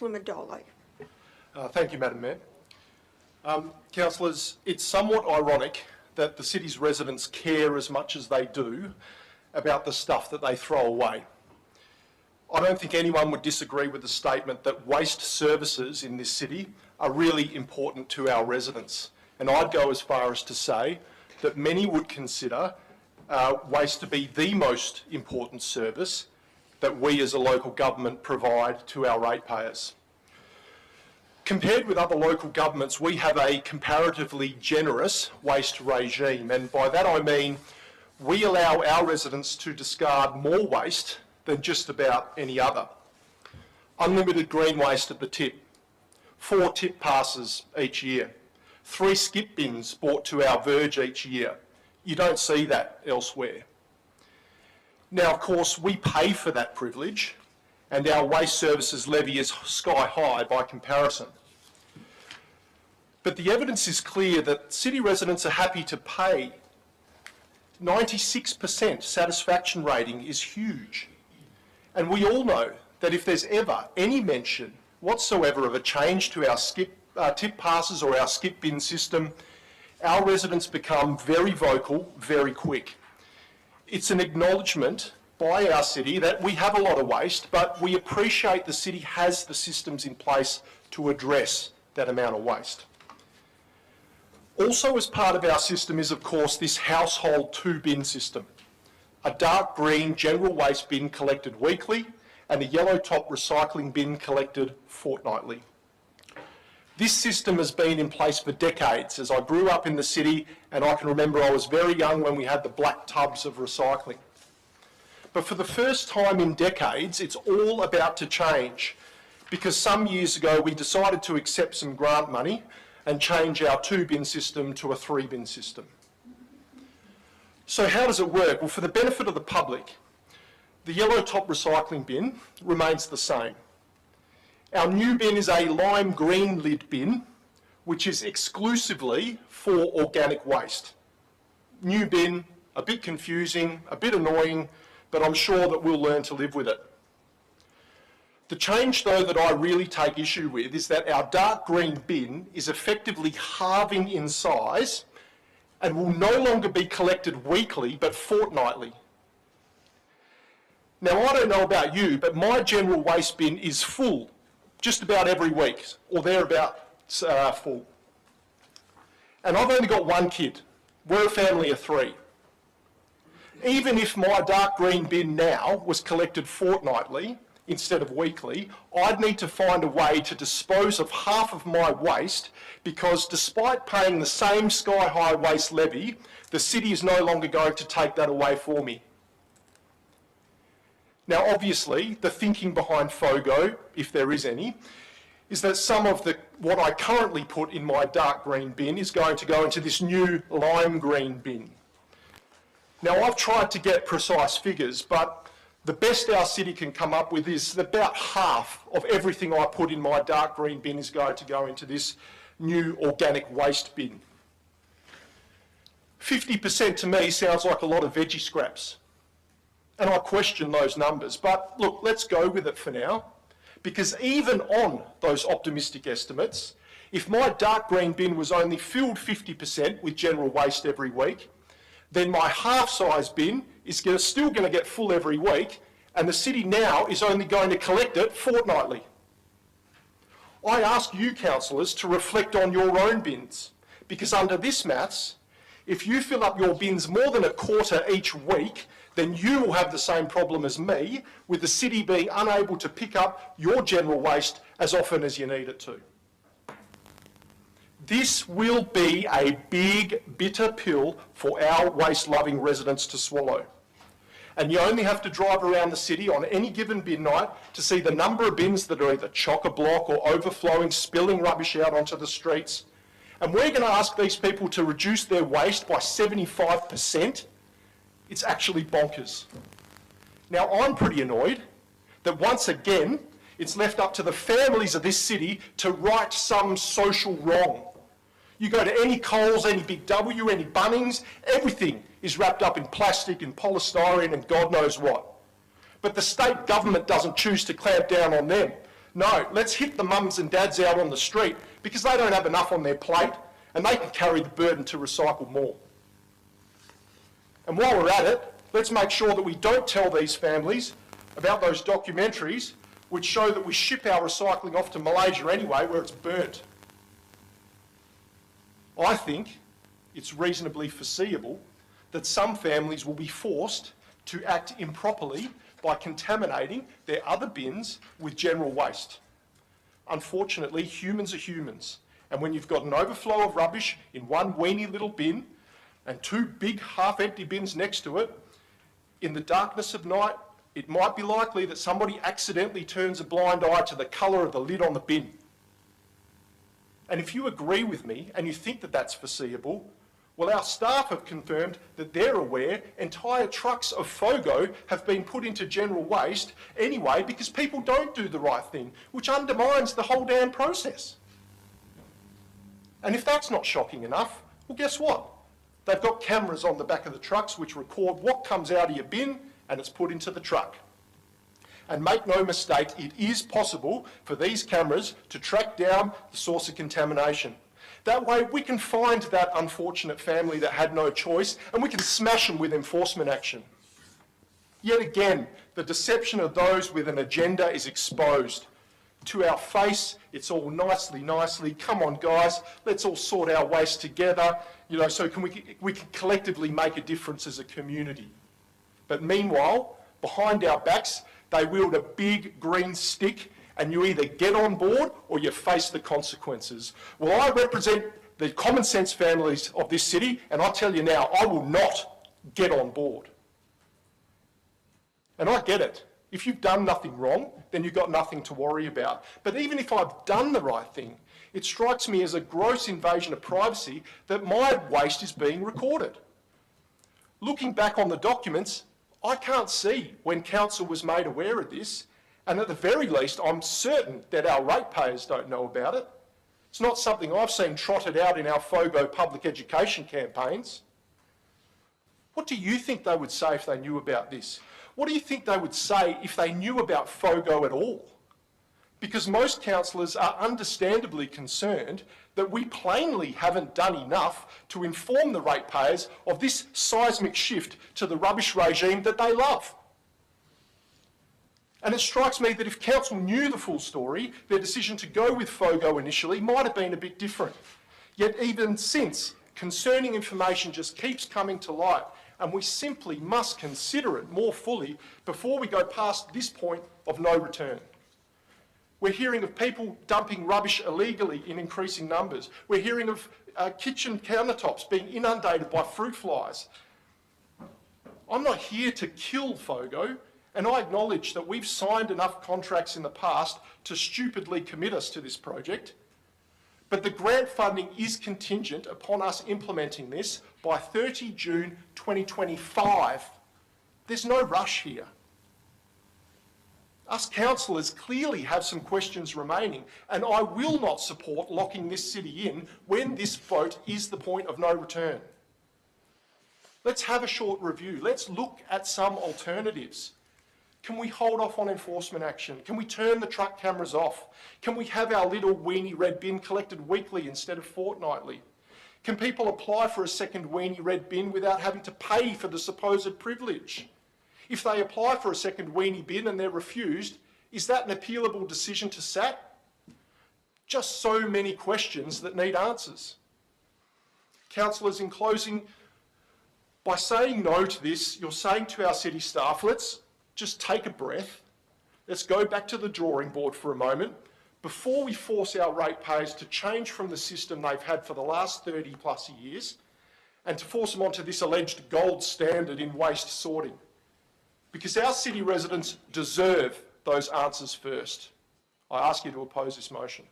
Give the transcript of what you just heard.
Councillor Modolo. Thank you, Madam Mayor. Councillors, it's somewhat ironic that the city's residents care as much as they do about the stuff that they throw away. I don't think anyone would disagree with the statement that waste services in this city are really important to our residents. And I'd go as far as to say that many would consider waste to be the most important service that we as a local government provide to our ratepayers. Compared with other local governments, we have a comparatively generous waste regime, and by that I mean we allow our residents to discard more waste than just about any other. Unlimited green waste at the tip, 4 tip passes each year, 3 skip bins brought to our verge each year. You don't see that elsewhere. Now, of course, we pay for that privilege, and our waste services levy is sky high by comparison. But the evidence is clear that city residents are happy to pay. 96% satisfaction rating is huge. And we all know that if there's ever any mention whatsoever of a change to our tip passes or our skip bin system, our residents become very vocal, very quick. It's an acknowledgement by our city that we have a lot of waste, but we appreciate the city has the systems in place to address that amount of waste. Also as part of our system is, of course, this household 2-bin system. A dark green general waste bin collected weekly and a yellow top recycling bin collected fortnightly. This system has been in place for decades. As I grew up in the city, and I can remember I was very young when we had the black tubs of recycling. But for the first time in decades, it's all about to change, because some years ago we decided to accept some grant money and change our 2-bin system to a 3-bin system. So how does it work? Well, for the benefit of the public, the yellow top recycling bin remains the same. Our new bin is a lime green lid bin, which is exclusively for organic waste. New bin, a bit confusing, a bit annoying, but I'm sure that we'll learn to live with it. The change, though, that I really take issue with is that our dark green bin is effectively halving in size and will no longer be collected weekly, but fortnightly. Now, I don't know about you, but my general waste bin is full just about every week, or thereabouts full. And I've only got 1 kid. We're a family of 3. Even if my dark green bin now was collected fortnightly instead of weekly, I'd need to find a way to dispose of half of my waste, because despite paying the same sky-high waste levy, the city is no longer going to take that away for me. Now, obviously, the thinking behind FOGO, if there is any, is that some of what I currently put in my dark green bin is going to go into this new lime green bin. Now, I've tried to get precise figures, but the best our city can come up with is that about half of everything I put in my dark green bin is going to go into this new organic waste bin. 50% to me sounds like a lot of veggie scraps. And I question those numbers, but look, let's go with it for now, because even on those optimistic estimates, if my dark green bin was only filled 50% with general waste every week, then my half-size bin is still going to get full every week, and the city now is only going to collect it fortnightly. I ask you, councillors, to reflect on your own bins, because under this maths, if you fill up your bins more than a quarter each week, then you will have the same problem as me, with the city being unable to pick up your general waste as often as you need it to. This will be a big, bitter pill for our waste-loving residents to swallow. And you only have to drive around the city on any given bin night to see the number of bins that are either chock-a-block or overflowing, spilling rubbish out onto the streets. And we're going to ask these people to reduce their waste by 75%. It's actually bonkers. Now, I'm pretty annoyed that once again, it's left up to the families of this city to right some social wrong. You go to any Coles, any Big W, any Bunnings, everything is wrapped up in plastic and polystyrene and God knows what. But the state government doesn't choose to clamp down on them. No, let's hit the mums and dads out on the street because they don't have enough on their plate and they can carry the burden to recycle more. And while we're at it, let's make sure that we don't tell these families about those documentaries which show that we ship our recycling off to Malaysia anyway, where it's burnt. I think it's reasonably foreseeable that some families will be forced to act improperly by contaminating their other bins with general waste. Unfortunately, humans are humans, and when you've got an overflow of rubbish in one weeny little bin and two big half-empty bins next to it, in the darkness of night, it might be likely that somebody accidentally turns a blind eye to the colour of the lid on the bin. And if you agree with me and you think that that's foreseeable, well, our staff have confirmed that they're aware entire trucks of FOGO have been put into general waste anyway because people don't do the right thing, which undermines the whole damn process. And if that's not shocking enough, well, guess what? They've got cameras on the back of the trucks which record what comes out of your bin and it's put into the truck. And make no mistake, it is possible for these cameras to track down the source of contamination. That way we can find that unfortunate family that had no choice and we can smash them with enforcement action. Yet again, the deception of those with an agenda is exposed. To our face, it's all nicely, come on guys, let's all sort our waste together, so we can collectively make a difference as a community. But meanwhile, behind our backs, they wield a big green stick and you either get on board or you face the consequences. Well, I represent the common sense families of this city, and I tell you now, I will not get on board. And I get it. If you've done nothing wrong, then you've got nothing to worry about. But even if I've done the right thing, it strikes me as a gross invasion of privacy that my waste is being recorded. Looking back on the documents, I can't see when council was made aware of this, and at the very least, I'm certain that our ratepayers don't know about it. It's not something I've seen trotted out in our FOGO public education campaigns. What do you think they would say if they knew about this? What do you think they would say if they knew about FOGO at all? Because most councillors are understandably concerned that we plainly haven't done enough to inform the ratepayers of this seismic shift to the rubbish regime that they love. And it strikes me that if council knew the full story, their decision to go with FOGO initially might have been a bit different. Yet even since, concerning information just keeps coming to light, and we simply must consider it more fully before we go past this point of no return. We're hearing of people dumping rubbish illegally in increasing numbers. We're hearing of kitchen countertops being inundated by fruit flies. I'm not here to kill FOGO, and I acknowledge that we've signed enough contracts in the past to stupidly commit us to this project, but the grant funding is contingent upon us implementing this by 30 June 2025. There's no rush here. Us councillors clearly have some questions remaining, and I will not support locking this city in when this vote is the point of no return. Let's have a short review. Let's look at some alternatives. Can we hold off on enforcement action? Can we turn the truck cameras off? Can we have our little weenie red bin collected weekly instead of fortnightly? Can people apply for a second weenie red bin without having to pay for the supposed privilege? If they apply for a second weenie bin and they're refused, is that an appealable decision to SAT? Just so many questions that need answers. Councillors, in closing, by saying no to this, you're saying to our city staff, let's just take a breath. Let's go back to the drawing board for a moment before we force our ratepayers to change from the system they've had for the last 30 plus years and to force them onto this alleged gold standard in waste sorting. Because our city residents deserve those answers first. I ask you to oppose this motion.